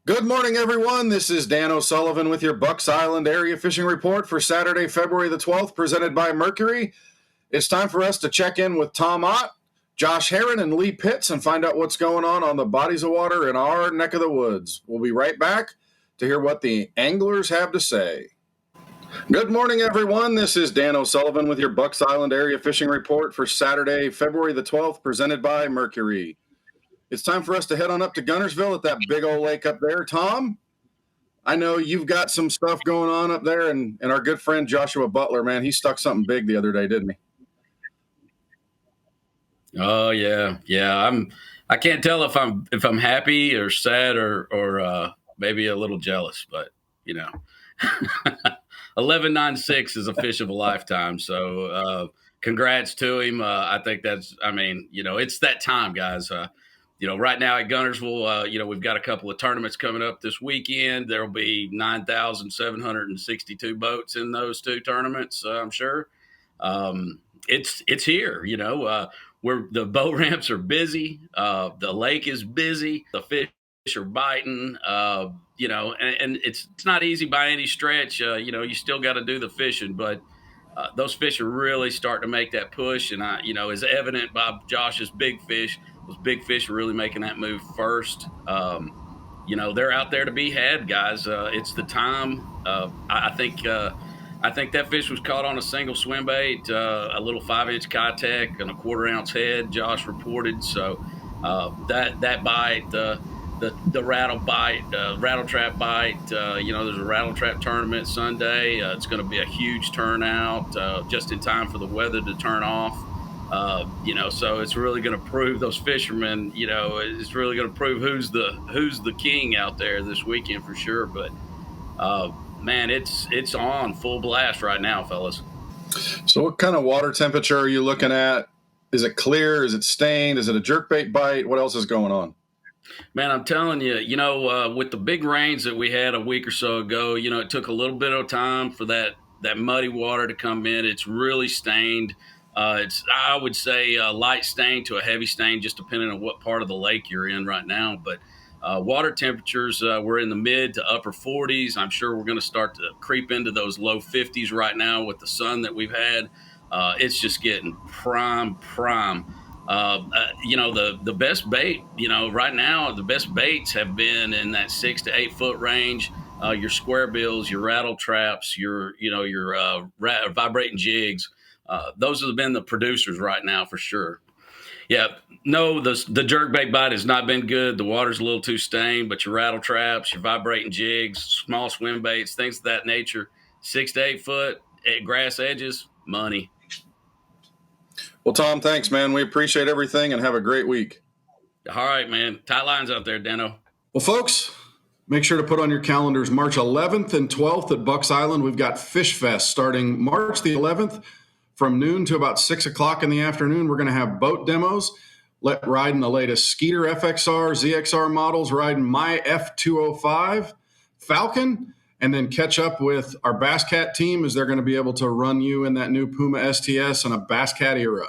Good morning, everyone. This is Dan O'Sullivan with your Bucks Island Area Fishing Report for Saturday, February the 12th, presented by Mercury. It's time for us to check in with Tom Ott, Josh Herron, and Lee Pitts and find out what's going on the bodies of water in our neck of the woods. We'll be right back to hear what the anglers have to say. Good morning, everyone. This is Dan O'Sullivan with your Bucks Island Area Fishing Report for Saturday, February the 12th, presented by Mercury. It's time for us to head on up to Guntersville at that big old lake up there. Tom, I know you've got some stuff going on up there, and our good friend Joshua Butler, man, he stuck something big the other day, didn't he? Oh yeah. I can't tell if I'm happy or sad or maybe a little jealous, but 11.96 is a fish of a lifetime. So congrats to him. I think it's that time, guys. Right now at Guntersville, we've got a couple of tournaments coming up this weekend. There'll be 9,762 boats in those two tournaments, I'm sure. It's here, where the boat ramps are busy. The lake is busy. The fish are biting, and it's not easy by any stretch. You still got to do the fishing, but those fish are really starting to make that push. And as evident by Josh's big fish, those big fish are really making that move first. They're out there to be had, guys. It's the time. I think that fish was caught on a single swim bait, a little 5-inch Kitech and a 1/4-ounce head. Josh reported. So that bite, the rattle bite, rattle trap bite. There's a rattle trap tournament Sunday. It's going to be a huge turnout, just in time for the weather to turn off. So it's really going to prove those fishermen. It's really going to prove who's the king out there this weekend for sure. But man, it's on full blast right now, fellas. So what kind of water temperature are you looking at? Is it clear? Is it stained? Is it a jerkbait bite? What else is going on? Man, I'm telling you, with the big rains that we had a week or so ago, it took a little bit of time for that muddy water to come in. It's really stained. I would say a light stain to a heavy stain, just depending on what part of the lake you're in right now. But water temperatures, we're in the mid to upper 40s. I'm sure we're going to start to creep into those low 50s right now with the sun that we've had. It's just getting prime. The best bait, right now, the best baits have been in that 6 to 8 foot range. Your square bills, your rattle traps, your vibrating jigs. Those have been the producers right now for sure. Yeah, no, the jerkbait bite has not been good. The water's a little too stained, but your rattle traps, your vibrating jigs, small swim baits, things of that nature, 6 to 8 foot at grass edges, money. Well, Tom, thanks, man. We appreciate everything and have a great week. All right, man. Tight lines out there, Dano. Well, folks, make sure to put on your calendars March 11th and 12th at Bucks Island. We've got Fish Fest starting March the 11th from noon to about 6 o'clock in the afternoon. We're going to have boat demos, riding the latest Skeeter FXR, ZXR models, riding my F205 Falcon, and then catch up with our Bass Cat team as they're going to be able to run you in that new Puma STS and a Bass Cat era.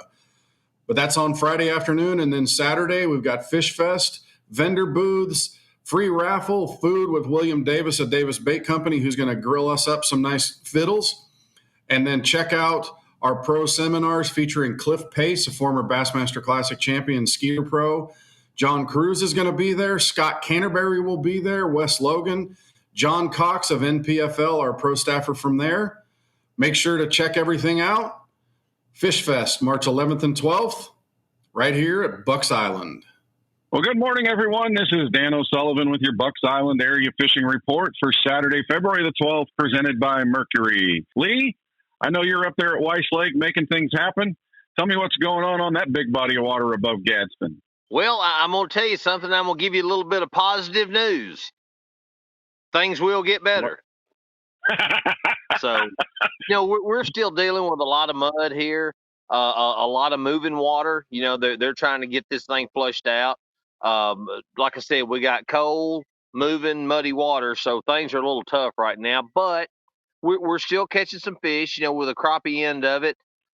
But that's on Friday afternoon, and then Saturday we've got Fish Fest, vendor booths, free raffle, food with William Davis of Davis Bait Company, who's going to grill us up some nice fiddles. And then check out our pro seminars featuring Cliff Pace, a former Bassmaster Classic champion, Skeeter Pro. John Cruz is going to be there. Scott Canterbury will be there. Wes Logan. John Cox of NPFL, our pro staffer from there. Make sure to check everything out. Fish Fest, March 11th and 12th, right here at Bucks Island. Well, good morning, everyone. This is Dan O'Sullivan with your Bucks Island Area Fishing Report for Saturday, February the 12th, presented by Mercury. Lee, I know you're up there at Weiss Lake making things happen. Tell me what's going on that big body of water above Gadsden. Well, I'm going to tell you something. I'm going to give you a little bit of positive news. Things will get better. So, we're still dealing with a lot of mud here, a lot of moving water. They're trying to get this thing flushed out. Like I said, we got cold, moving, muddy water, so things are a little tough right now. But we're still catching some fish, with the crappie end of it.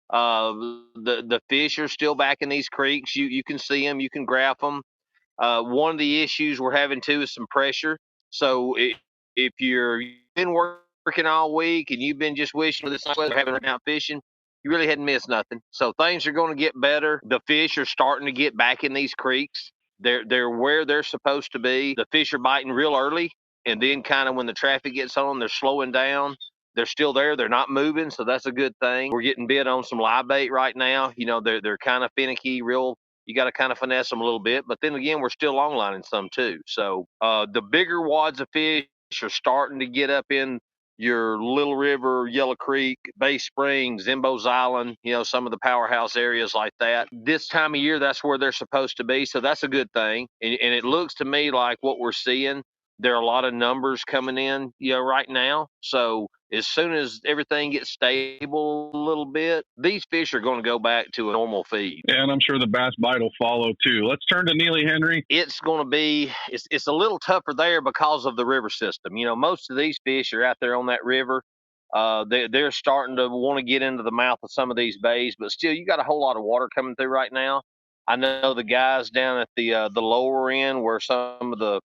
The fish are still back in these creeks. You can see them, you can graph them. One of the issues we're having too is some pressure. So if you've been working all week and you've been just wishing for this nice weather, having out fishing, you really hadn't missed nothing. So things are going to get better. The fish are starting to get back in these creeks. They're where they're supposed to be. The fish are biting real early, and then kind of when the traffic gets on, they're slowing down. They're still there. They're not moving, so that's a good thing. We're getting bit on some live bait right now. You know, they're kind of finicky, real. You got to kind of finesse them a little bit, but then again, we're still long lining some too. So the bigger wads of fish are starting to get up in your Little River, Yellow Creek, Bay Springs, Zimbo's Island, you know, some of the powerhouse areas like that. This time of year, that's where they're supposed to be. So that's a good thing. And it looks to me like what we're seeing, there are a lot of numbers coming in, you know, right now. So as soon as everything gets stable a little bit, these fish are going to go back to a normal feed. And I'm sure the bass bite will follow too. Let's turn to Neely, Henry. It's going to be, it's a little tougher there because of the river system. You know, most of these fish are out there on that river. They're starting to want to get into the mouth of some of these bays, but still, you got a whole lot of water coming through right now. I know the guys down at the lower end where some of the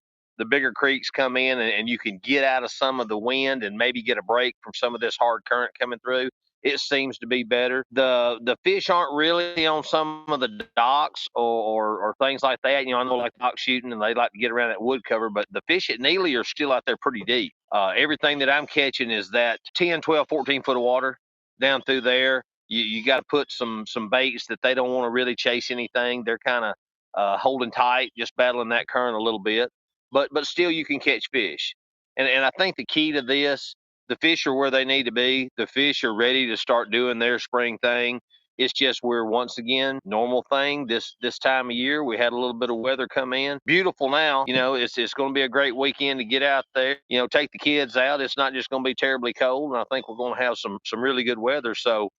bigger creeks come in and you can get out of some of the wind and maybe get a break from some of this hard current coming through. It seems to be better. The fish aren't really on some of the docks or things like that. You know, I know like dock shooting and they like to get around that wood cover, but the fish at Neely are still out there pretty deep. Everything that I'm catching is that 10, 12, 14 foot of water down through there. You got to put some baits that they don't want to really chase anything. They're kind of holding tight, just battling that current a little bit. But still you can catch fish. And I think the key to this, the fish are where they need to be. The fish are ready to start doing their spring thing. It's just we're once again normal thing this time of year. We had a little bit of weather come in. Beautiful now. You know, it's going to be a great weekend to get out there. You know, take the kids out. It's not just going to be terribly cold, and I think we're going to have some really good weather. So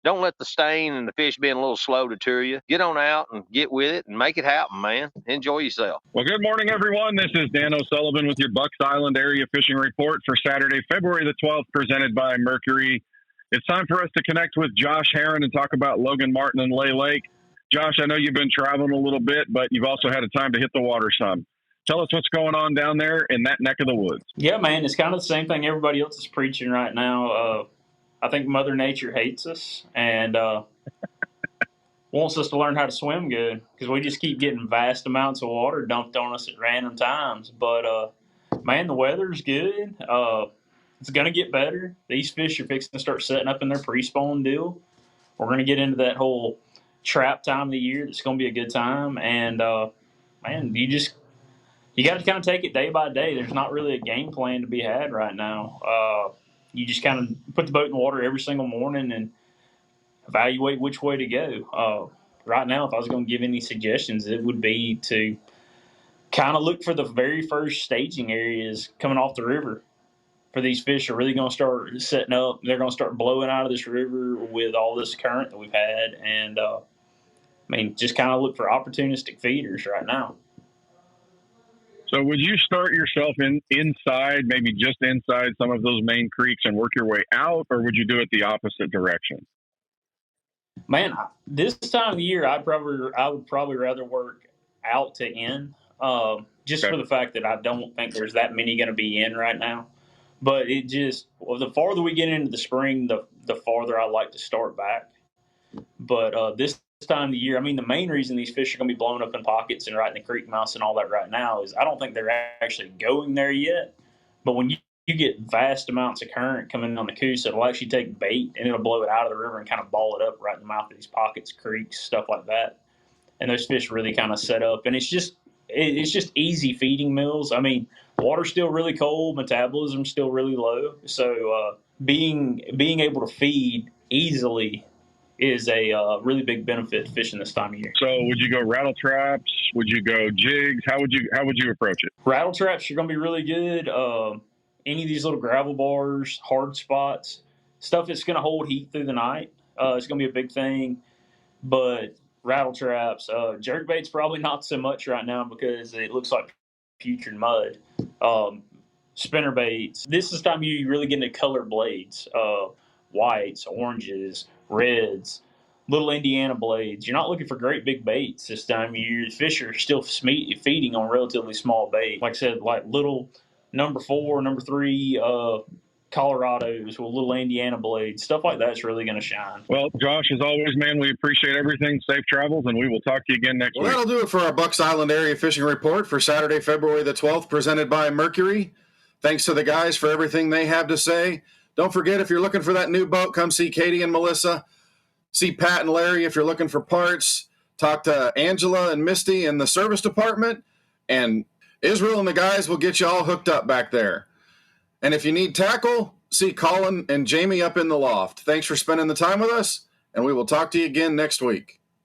don't let the stain and the fish being a little slow deter you. Get on out and get with it and make it happen, man. Enjoy yourself. Well, good morning, everyone. This is Dan O'Sullivan with your Bucks Island Area Fishing Report for Saturday, February the 12th, presented by Mercury. It's time for us to connect with Josh Herron and talk about Logan Martin and Lay Lake. Josh, I know you've been traveling a little bit, but you've also had a time to hit the water some. Tell us what's going on down there in that neck of the woods. Yeah, man, it's kind of the same thing everybody else is preaching right now. I think Mother Nature hates us and wants us to learn how to swim good because we just keep getting vast amounts of water dumped on us at random times. But, man, the weather's good. It's going to get better. These fish are fixing to start setting up in their pre-spawn deal. We're going to get into that whole trap time of the year. It's going to be a good time. And, man, you got to kind of take it day by day. There's not really a game plan to be had right now. You just kind of put the boat in the water every single morning and evaluate which way to go. Right now, if I was going to give any suggestions, it would be to kind of look for the very first staging areas coming off the river. For these fish are really going to start setting up. They're going to start blowing out of this river with all this current that we've had. And, I mean, just kind of look for opportunistic feeders right now. So would you start yourself inside, maybe just inside some of those main creeks and work your way out, or would you do it the opposite direction? Man, this time of year, I would probably rather work out to in, just for the fact that I don't think there's that many going to be in right now. But the farther we get into the spring, the farther I like to start back. But this time of the year, I mean, the main reason these fish are going to be blowing up in pockets and right in the creek mouths and all that right now is I don't think they're actually going there yet. But when you get vast amounts of current coming on the coast, it'll actually take bait and it'll blow it out of the river and kind of ball it up right in the mouth of these pockets, creeks, stuff like that. And those fish really kind of set up. And it's just easy feeding meals. I mean, water's still really cold, metabolism's still really low. So being able to feed easily is a really big benefit to fishing this time of year. So would you go rattle traps? Would you go jigs? How would you approach it? Rattle traps are going to be really good. Any of these little gravel bars, hard spots, stuff that's going to hold heat through the night. It's going to be a big thing. But rattle traps, jerkbait's probably not so much right now because it looks like putrid mud. Spinner baits. This is the time of year you really get into color blades. Whites, oranges, reds, little Indiana blades. You're not looking for great big baits this time of year. Fish are still feeding on relatively small bait. Like I said, like little number 4, number 3 Colorados with little Indiana blades. Stuff like that's really going to shine. Well, Josh, as always, man, we appreciate everything. Safe travels, and we will talk to you again next Well, week. that'll do it for our Bucks Island Area Fishing Report for Saturday, February the 12th, presented by Mercury. Thanks to the guys for everything they have to say. Don't forget, if you're looking for that new boat, come see Katie and Melissa. See Pat and Larry if you're looking for parts. Talk to Angela and Misty in the service department. And Israel and the guys will get you all hooked up back there. And if you need tackle, see Colin and Jamie up in the loft. Thanks for spending the time with us, and we will talk to you again next week.